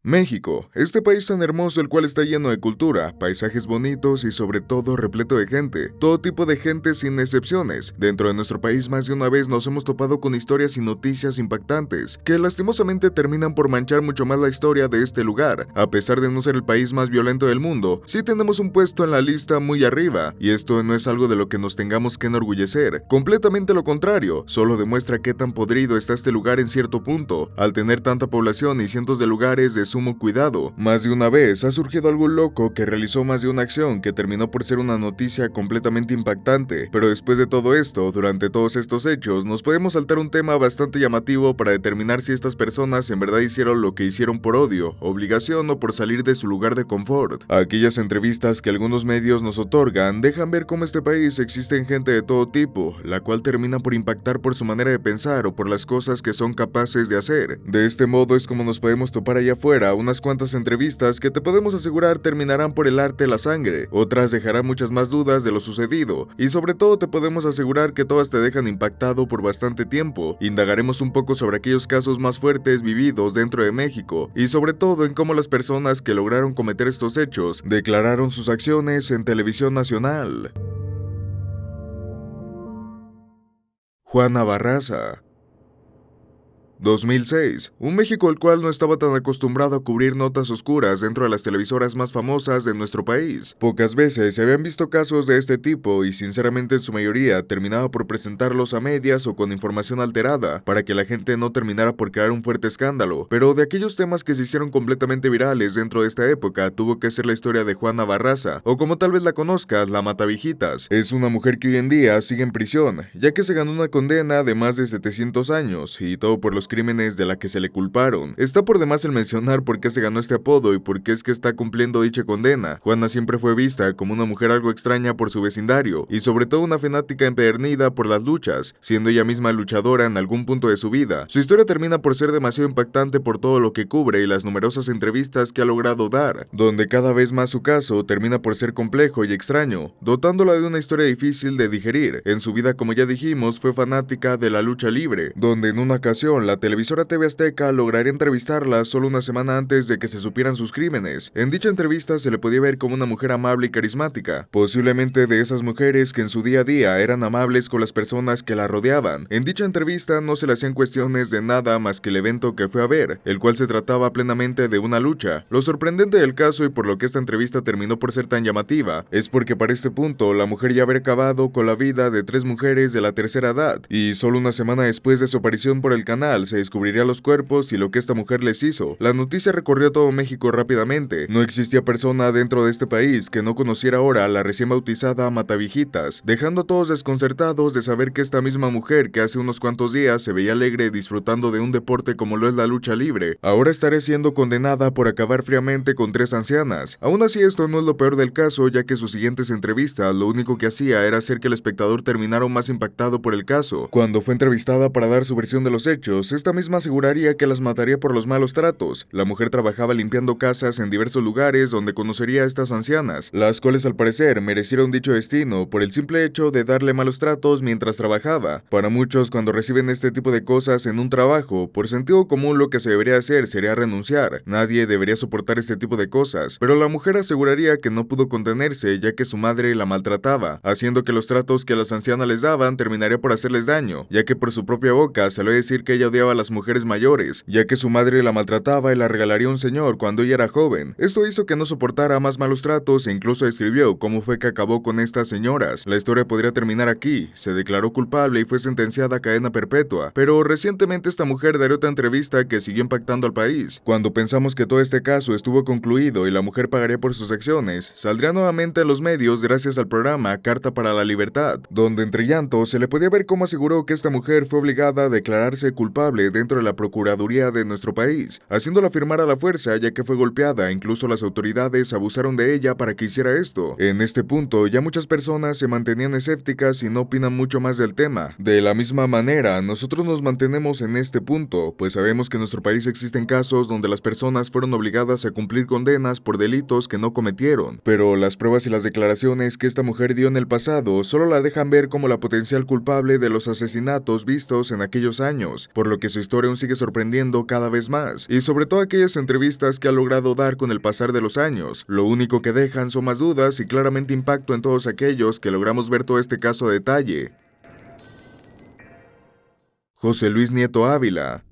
México, este país tan hermoso el cual está lleno de cultura, paisajes bonitos y sobre todo repleto de gente, todo tipo de gente sin excepciones. Dentro de nuestro país más de una vez nos hemos topado con historias y noticias impactantes, que lastimosamente terminan por manchar mucho más la historia de este lugar. A pesar de no ser el país más violento del mundo, sí tenemos un puesto en la lista muy arriba, y esto no es algo de lo que nos tengamos que enorgullecer, completamente lo contrario, solo demuestra qué tan podrido está este lugar en cierto punto, al tener tanta población y cientos de lugares de sumo cuidado. Más de una vez ha surgido algún loco que realizó más de una acción que terminó por ser una noticia completamente impactante, pero después de todo esto, durante todos estos hechos, nos podemos saltar un tema bastante llamativo para determinar si estas personas en verdad hicieron lo que hicieron por odio, obligación o por salir de su lugar de confort. Aquellas entrevistas que algunos medios nos otorgan dejan ver cómo este país existen gente de todo tipo, la cual termina por impactar por su manera de pensar o por las cosas que son capaces de hacer. De este modo es como nos podemos topar allá afuera unas cuantas entrevistas que te podemos asegurar terminarán por helarte la sangre, otras dejarán muchas más dudas de lo sucedido, y sobre todo te podemos asegurar que todas te dejan impactado por bastante tiempo. Indagaremos un poco sobre aquellos casos más fuertes vividos dentro de México, y sobre todo en cómo las personas que lograron cometer estos hechos declararon sus acciones en televisión nacional. Juana Barraza. 2006, un México el cual no estaba tan acostumbrado a cubrir notas oscuras dentro de las televisoras más famosas de nuestro país. Pocas veces se habían visto casos de este tipo y sinceramente en su mayoría terminaba por presentarlos a medias o con información alterada para que la gente no terminara por crear un fuerte escándalo. Pero de aquellos temas que se hicieron completamente virales dentro de esta época tuvo que ser la historia de Juana Barraza, o como tal vez la conozcas, la Matavijitas. Es una mujer que hoy en día sigue en prisión, ya que se ganó una condena de más de 700 años y todo por los crímenes de la que se le culparon. Está por demás el mencionar por qué se ganó este apodo y por qué es que está cumpliendo dicha condena. Juana siempre fue vista como una mujer algo extraña por su vecindario y sobre todo una fanática empedernida por las luchas, siendo ella misma luchadora en algún punto de su vida. Su historia termina por ser demasiado impactante por todo lo que cubre y las numerosas entrevistas que ha logrado dar, donde cada vez más su caso termina por ser complejo y extraño, dotándola de una historia difícil de digerir. En su vida, como ya dijimos, fue fanática de la lucha libre, donde en una ocasión la televisora TV Azteca lograría entrevistarla solo una semana antes de que se supieran sus crímenes. En dicha entrevista se le podía ver como una mujer amable y carismática, posiblemente de esas mujeres que en su día a día eran amables con las personas que la rodeaban. En dicha entrevista no se le hacían cuestiones de nada más que el evento que fue a ver, el cual se trataba plenamente de una lucha. Lo sorprendente del caso y por lo que esta entrevista terminó por ser tan llamativa, es porque para este punto la mujer ya habría acabado con la vida de 3 mujeres de la tercera edad, y solo una semana después de su aparición por el canal se descubriría los cuerpos y lo que esta mujer les hizo. La noticia recorrió todo México rápidamente. No existía persona dentro de este país que no conociera ahora a la recién bautizada Matavijitas, dejando a todos desconcertados de saber que esta misma mujer que hace unos cuantos días se veía alegre disfrutando de un deporte como lo es la lucha libre, ahora estaría siendo condenada por acabar fríamente con 3 ancianas. Aún así, esto no es lo peor del caso, ya que sus siguientes entrevistas lo único que hacía era hacer que el espectador terminara más impactado por el caso. Cuando fue entrevistada para dar su versión de los hechos, esta misma aseguraría que las mataría por los malos tratos. La mujer trabajaba limpiando casas en diversos lugares donde conocería a estas ancianas, las cuales al parecer merecieron dicho destino por el simple hecho de darle malos tratos mientras trabajaba. Para muchos, cuando reciben este tipo de cosas en un trabajo, por sentido común lo que se debería hacer sería renunciar. Nadie debería soportar este tipo de cosas, pero la mujer aseguraría que no pudo contenerse ya que su madre la maltrataba, haciendo que los tratos que las ancianas les daban terminaría por hacerles daño, ya que por su propia boca salió a decir que ella odiaba a las mujeres mayores, ya que su madre la maltrataba y la regalaría a un señor cuando ella era joven. Esto hizo que no soportara más malos tratos e incluso describió cómo fue que acabó con estas señoras. La historia podría terminar aquí. Se declaró culpable y fue sentenciada a cadena perpetua, pero recientemente esta mujer daría otra entrevista que siguió impactando al país. Cuando pensamos que todo este caso estuvo concluido y la mujer pagaría por sus acciones, saldría nuevamente a los medios gracias al programa Carta para la Libertad, donde entre llanto se le podía ver cómo aseguró que esta mujer fue obligada a declararse culpable dentro de la Procuraduría de nuestro país, haciéndola firmar a la fuerza ya que fue golpeada. Incluso las autoridades abusaron de ella para que hiciera esto. En este punto ya muchas personas se mantenían escépticas y no opinan mucho más del tema. De la misma manera, nosotros nos mantenemos en este punto, pues sabemos que en nuestro país existen casos donde las personas fueron obligadas a cumplir condenas por delitos que no cometieron, pero las pruebas y las declaraciones que esta mujer dio en el pasado solo la dejan ver como la potencial culpable de los asesinatos vistos en aquellos años, por lo porque su historia aún sigue sorprendiendo cada vez más, y sobre todo aquellas entrevistas que ha logrado dar con el pasar de los años. Lo único que dejan son más dudas y claramente impacto en todos aquellos que logramos ver todo este caso a detalle. José Luis Nieto Ávila.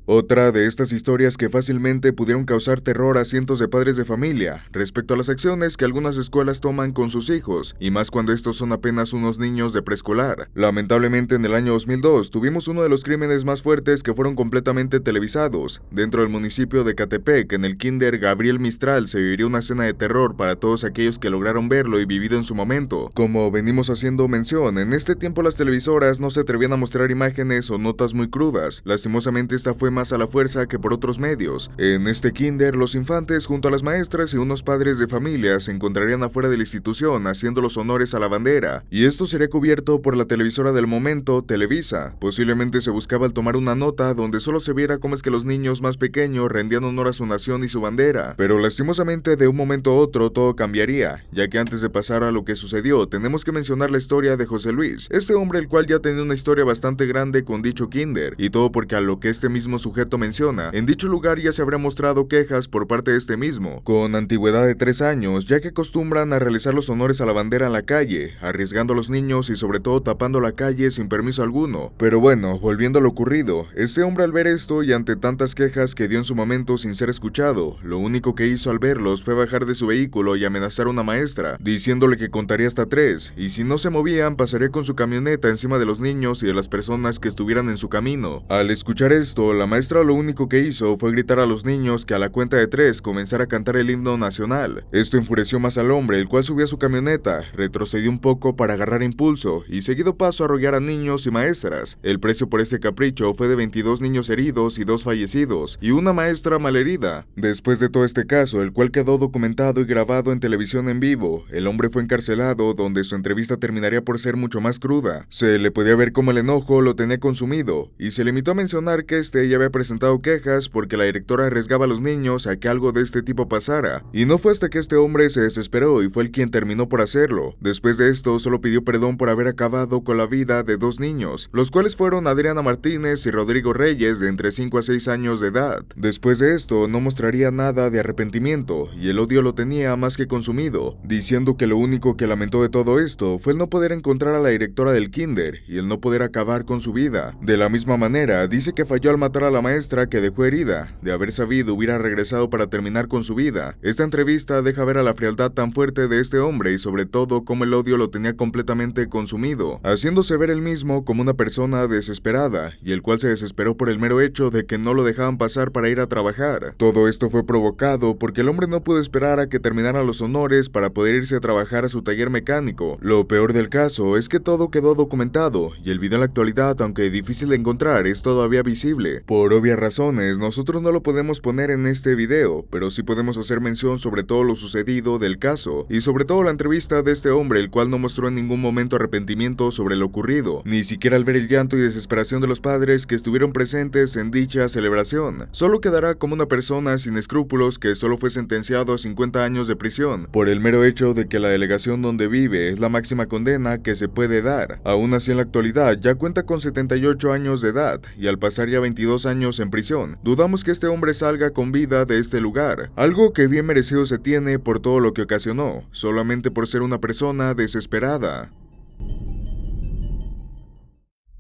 Otra de estas historias que fácilmente pudieron causar terror a cientos de padres de familia respecto a las acciones que algunas escuelas toman con sus hijos, y más cuando estos son apenas unos niños de preescolar. Lamentablemente, en el año 2002 tuvimos uno de los crímenes más fuertes que fueron completamente televisados. Dentro del municipio de Ecatepec, en el Kinder Gabriel Mistral, se viviría una escena de terror para todos aquellos que lograron verlo y vivido en su momento. Como venimos haciendo mención, en este tiempo las televisoras no se atrevían a mostrar imágenes o notas muy crudas. Lastimosamente esta fue más a la fuerza que por otros medios. En este kinder, los infantes junto a las maestras y unos padres de familia se encontrarían afuera de la institución haciendo los honores a la bandera, y esto sería cubierto por la televisora del momento, Televisa. Posiblemente se buscaba al tomar una nota donde solo se viera cómo es que los niños más pequeños rendían honor a su nación y su bandera, pero lastimosamente de un momento a otro todo cambiaría, ya que antes de pasar a lo que sucedió, tenemos que mencionar la historia de José Luis, este hombre el cual ya tenía una historia bastante grande con dicho kinder, y todo porque a lo que este mismo sujeto menciona, en dicho lugar ya se habrá mostrado quejas por parte de este mismo, con antigüedad de 3 años, ya que acostumbran a realizar los honores a la bandera en la calle, arriesgando a los niños y sobre todo tapando la calle sin permiso alguno. Pero bueno, volviendo a lo ocurrido, este hombre al ver esto y ante tantas quejas que dio en su momento sin ser escuchado, lo único que hizo al verlos fue bajar de su vehículo y amenazar a una maestra, diciéndole que contaría hasta 3, y si no se movían pasaría con su camioneta encima de los niños y de las personas que estuvieran en su camino. Al escuchar esto, la maestra lo único que hizo fue gritar a los niños que a la cuenta de 3 comenzara a cantar el himno nacional. Esto enfureció más al hombre, el cual subió a su camioneta, retrocedió un poco para agarrar impulso y seguido paso a arrollar a niños y maestras. El precio por este capricho fue de 22 niños heridos y 2 fallecidos, y una maestra malherida. Después de todo este caso, el cual quedó documentado y grabado en televisión en vivo, el hombre fue encarcelado, donde su entrevista terminaría por ser mucho más cruda. Se le podía ver cómo el enojo lo tenía consumido, y se limitó a mencionar que este ya había presentado quejas porque la directora arriesgaba a los niños a que algo de este tipo pasara, y no fue hasta que este hombre se desesperó y fue el quien terminó por hacerlo. Después de esto, solo pidió perdón por haber acabado con la vida de 2 niños, los cuales fueron Adriana Martínez y Rodrigo Reyes, de entre 5 a 6 años de edad. Después de esto, no mostraría nada de arrepentimiento, y el odio lo tenía más que consumido, diciendo que lo único que lamentó de todo esto fue el no poder encontrar a la directora del kinder, y el no poder acabar con su vida. De la misma manera, dice que falló al matar a la maestra que dejó herida. De haber sabido, hubiera regresado para terminar con su vida. Esta entrevista deja ver a la frialdad tan fuerte de este hombre y sobre todo cómo el odio lo tenía completamente consumido, haciéndose ver él mismo como una persona desesperada, y el cual se desesperó por el mero hecho de que no lo dejaban pasar para ir a trabajar. Todo esto fue provocado porque el hombre no pudo esperar a que terminaran los honores para poder irse a trabajar a su taller mecánico. Lo peor del caso es que todo quedó documentado, y el video en la actualidad, aunque difícil de encontrar, es todavía visible. Por obvias razones, nosotros no lo podemos poner en este video, pero sí podemos hacer mención sobre todo lo sucedido del caso, y sobre todo la entrevista de este hombre, el cual no mostró en ningún momento arrepentimiento sobre lo ocurrido, ni siquiera al ver el llanto y desesperación de los padres que estuvieron presentes en dicha celebración. Solo quedará como una persona sin escrúpulos que solo fue sentenciado a 50 años de prisión, por el mero hecho de que la delegación donde vive es la máxima condena que se puede dar. Aún así, en la actualidad ya cuenta con 78 años de edad, y al pasar ya 22 años en prisión, dudamos que este hombre salga con vida de este lugar, algo que bien merecido se tiene por todo lo que ocasionó, solamente por ser una persona desesperada.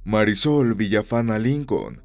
Marisol Villafana Lincoln.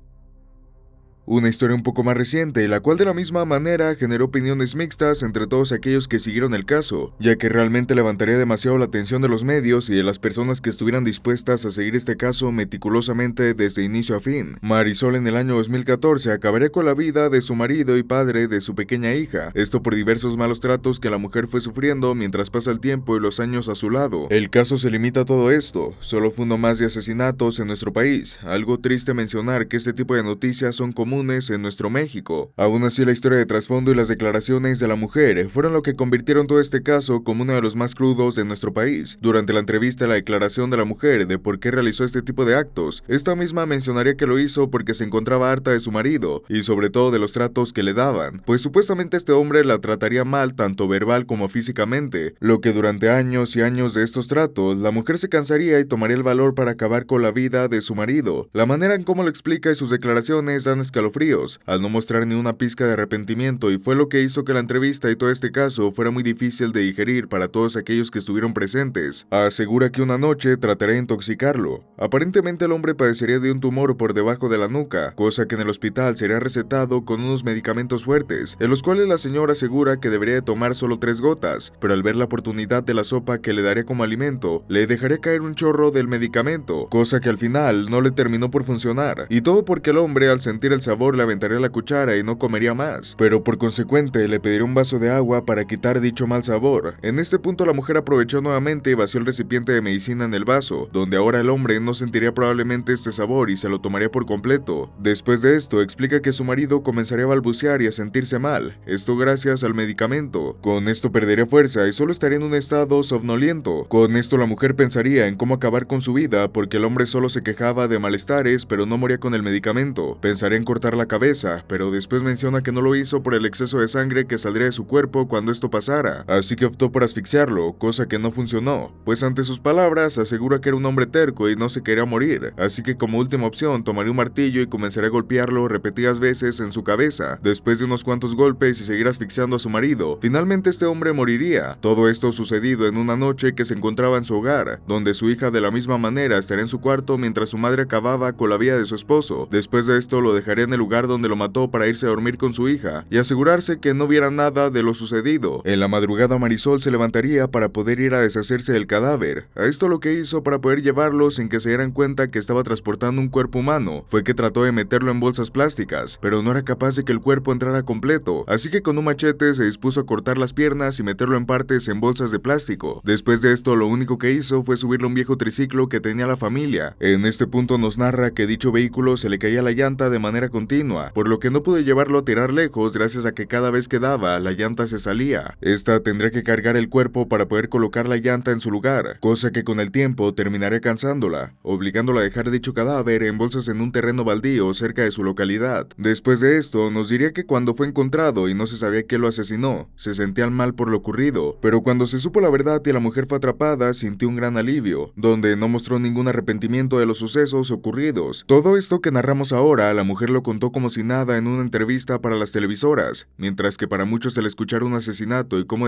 Una historia un poco más reciente, la cual de la misma manera generó opiniones mixtas entre todos aquellos que siguieron el caso, ya que realmente levantaría demasiado la atención de los medios y de las personas que estuvieran dispuestas a seguir este caso meticulosamente desde inicio a fin. Marisol en el año 2014 acabaría con la vida de su marido y padre de su pequeña hija, esto por diversos malos tratos que la mujer fue sufriendo mientras pasa el tiempo y los años a su lado. El caso se limita a todo esto, solo fue uno más de asesinatos en nuestro país. Algo triste mencionar que este tipo de noticias son comunes comunes en nuestro México. Aún así, la historia de trasfondo y las declaraciones de la mujer fueron lo que convirtieron todo este caso como uno de los más crudos de nuestro país. Durante la entrevista, la declaración de la mujer de por qué realizó este tipo de actos, esta misma mencionaría que lo hizo porque se encontraba harta de su marido y sobre todo de los tratos que le daban, pues supuestamente este hombre la trataría mal tanto verbal como físicamente, lo que durante años y años de estos tratos, la mujer se cansaría y tomaría el valor para acabar con la vida de su marido. La manera en cómo lo explica y sus declaraciones dan escalofríos, al no mostrar ni una pizca de arrepentimiento, y fue lo que hizo que la entrevista y todo este caso fuera muy difícil de digerir para todos aquellos que estuvieron presentes. Asegura que una noche trataré de intoxicarlo. Aparentemente el hombre padecería de un tumor por debajo de la nuca, cosa que en el hospital sería recetado con unos medicamentos fuertes, en los cuales la señora asegura que debería de tomar solo 3 gotas, pero al ver la oportunidad de la sopa que le daría como alimento, le dejaría caer un chorro del medicamento, cosa que al final no le terminó por funcionar, y todo porque el hombre al sentir el sabor le aventaría la cuchara y no comería más, pero por consecuente le pediría un vaso de agua para quitar dicho mal sabor. En este punto la mujer aprovechó nuevamente y vació el recipiente de medicina en el vaso, donde ahora el hombre no sentiría probablemente este sabor y se lo tomaría por completo. Después de esto explica que su marido comenzaría a balbucear y a sentirse mal, esto gracias al medicamento. Con esto perdería fuerza y solo estaría en un estado somnoliento. Con esto la mujer pensaría en cómo acabar con su vida porque el hombre solo se quejaba de malestares pero no moría con el medicamento. Pensaría en cortar la cabeza, pero después menciona que no lo hizo por el exceso de sangre que saldría de su cuerpo cuando esto pasara, así que optó por asfixiarlo, cosa que no funcionó, pues ante sus palabras asegura que era un hombre terco y no se quería morir, así que como última opción tomaría un martillo y comenzaría a golpearlo repetidas veces en su cabeza. Después de unos cuantos golpes y seguir asfixiando a su marido, finalmente este hombre moriría. Todo esto sucedido en una noche que se encontraba en su hogar, donde su hija de la misma manera estaría en su cuarto mientras su madre acababa con la vida de su esposo. Después de esto lo dejaría en el lugar donde lo mató para irse a dormir con su hija y asegurarse que no viera nada de lo sucedido. En la madrugada Marisol se levantaría para poder ir a deshacerse del cadáver. A esto lo que hizo para poder llevarlo sin que se dieran cuenta que estaba transportando un cuerpo humano fue que trató de meterlo en bolsas plásticas, pero no era capaz de que el cuerpo entrara completo, así que con un machete se dispuso a cortar las piernas y meterlo en partes en bolsas de plástico. Después de esto lo único que hizo fue subirle a un viejo triciclo que tenía la familia. En este punto nos narra que dicho vehículo se le caía la llanta de manera continua, por lo que no pudo llevarlo a tirar lejos gracias a que cada vez que daba la llanta se salía. Esta tendría que cargar el cuerpo para poder colocar la llanta en su lugar, cosa que con el tiempo terminaría cansándola, obligándola a dejar dicho cadáver en bolsas en un terreno baldío cerca de su localidad. Después de esto nos diría que cuando fue encontrado y no se sabía qué lo asesinó, se sentía mal por lo ocurrido, pero cuando se supo la verdad y la mujer fue atrapada, sintió un gran alivio, donde no mostró ningún arrepentimiento de los sucesos ocurridos. Todo esto que narramos ahora, la mujer lo contó como si nada en una entrevista para las televisoras, mientras que para muchos el escuchar un asesinato y cómo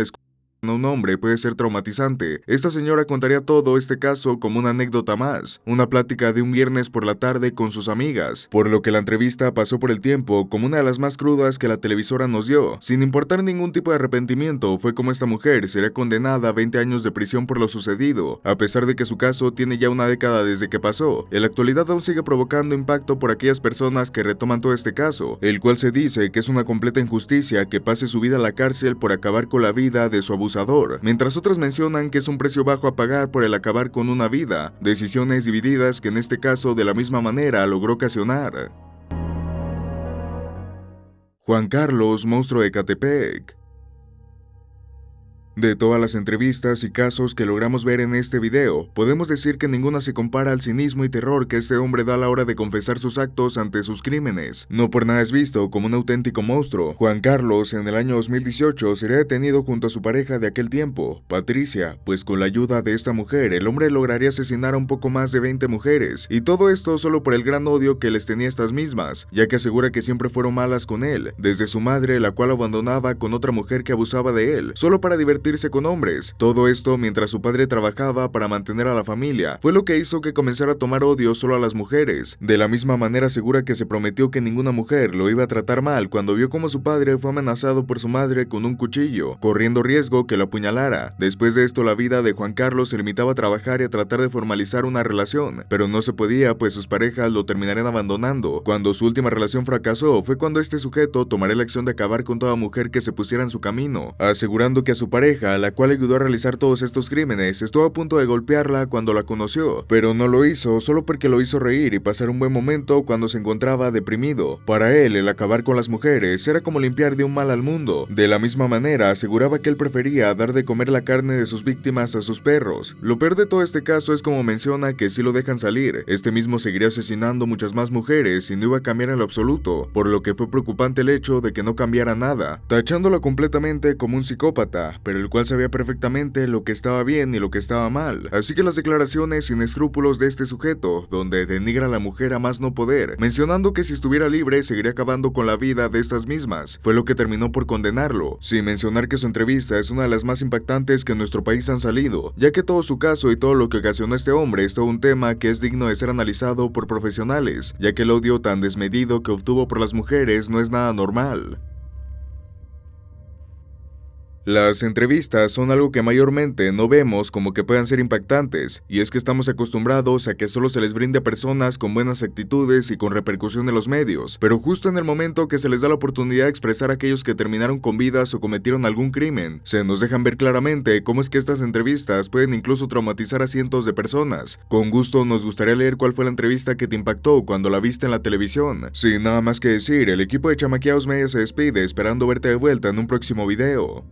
un hombre puede ser traumatizante. Esta señora contaría todo este caso como una anécdota más, una plática de un viernes por la tarde con sus amigas, por lo que la entrevista pasó por el tiempo como una de las más crudas que la televisora nos dio. Sin importar ningún tipo de arrepentimiento, fue como esta mujer sería condenada a 20 años de prisión por lo sucedido, a pesar de que su caso tiene ya una década desde que pasó. En la actualidad aún sigue provocando impacto por aquellas personas que retoman todo este caso, el cual se dice que es una completa injusticia que pase su vida a la cárcel por acabar con la vida de su abusador, mientras otras mencionan que es un precio bajo a pagar por el acabar con una vida, decisiones divididas que en este caso de la misma manera logró ocasionar. Juan Carlos, monstruo de Ecatepec. De todas las entrevistas y casos que logramos ver en este video, podemos decir que ninguna se compara al cinismo y terror que este hombre da a la hora de confesar sus actos ante sus crímenes. No por nada es visto como un auténtico monstruo. Juan Carlos en el año 2018 sería detenido junto a su pareja de aquel tiempo, Patricia, pues con la ayuda de esta mujer el hombre lograría asesinar a un poco más de 20 mujeres, y todo esto solo por el gran odio que les tenía a estas mismas, ya que asegura que siempre fueron malas con él, desde su madre la cual abandonaba con otra mujer que abusaba de él, solo para divertirse con hombres. Todo esto mientras su padre trabajaba para mantener a la familia. Fue lo que hizo que comenzara a tomar odio solo a las mujeres. De la misma manera asegura que se prometió que ninguna mujer lo iba a tratar mal cuando vio cómo su padre fue amenazado por su madre con un cuchillo, corriendo riesgo que lo apuñalara. Después de esto la vida de Juan Carlos se limitaba a trabajar y a tratar de formalizar una relación, pero no se podía pues sus parejas lo terminarían abandonando. Cuando su última relación fracasó fue cuando este sujeto tomaría la acción de acabar con toda mujer que se pusiera en su camino, asegurando que a su pareja pareja, la cual ayudó a realizar todos estos crímenes, estuvo a punto de golpearla cuando la conoció, pero no lo hizo solo porque lo hizo reír y pasar un buen momento cuando se encontraba deprimido. Para él, el acabar con las mujeres era como limpiar de un mal al mundo. De la misma manera, aseguraba que él prefería dar de comer la carne de sus víctimas a sus perros. Lo peor de todo este caso es como menciona que si lo dejan salir, este mismo seguiría asesinando muchas más mujeres y no iba a cambiar en lo absoluto, por lo que fue preocupante el hecho de que no cambiara nada, tachándolo completamente como un psicópata, pero el cual sabía perfectamente lo que estaba bien y lo que estaba mal. Así que las declaraciones sin escrúpulos de este sujeto, donde denigra a la mujer a más no poder, mencionando que si estuviera libre seguiría acabando con la vida de estas mismas, fue lo que terminó por condenarlo, sin mencionar que su entrevista es una de las más impactantes que en nuestro país han salido, ya que todo su caso y todo lo que ocasionó este hombre es todo un tema que es digno de ser analizado por profesionales, ya que el odio tan desmedido que obtuvo por las mujeres no es nada normal. Las entrevistas son algo que mayormente no vemos como que puedan ser impactantes, y es que estamos acostumbrados a que solo se les brinde a personas con buenas actitudes y con repercusión en los medios, pero justo en el momento que se les da la oportunidad de expresar a aquellos que terminaron con vidas o cometieron algún crimen, se nos dejan ver claramente cómo es que estas entrevistas pueden incluso traumatizar a cientos de personas. Con gusto nos gustaría leer cuál fue la entrevista que te impactó cuando la viste en la televisión. Sin nada más que decir, el equipo de Chamaqueados Media se despide esperando verte de vuelta en un próximo video.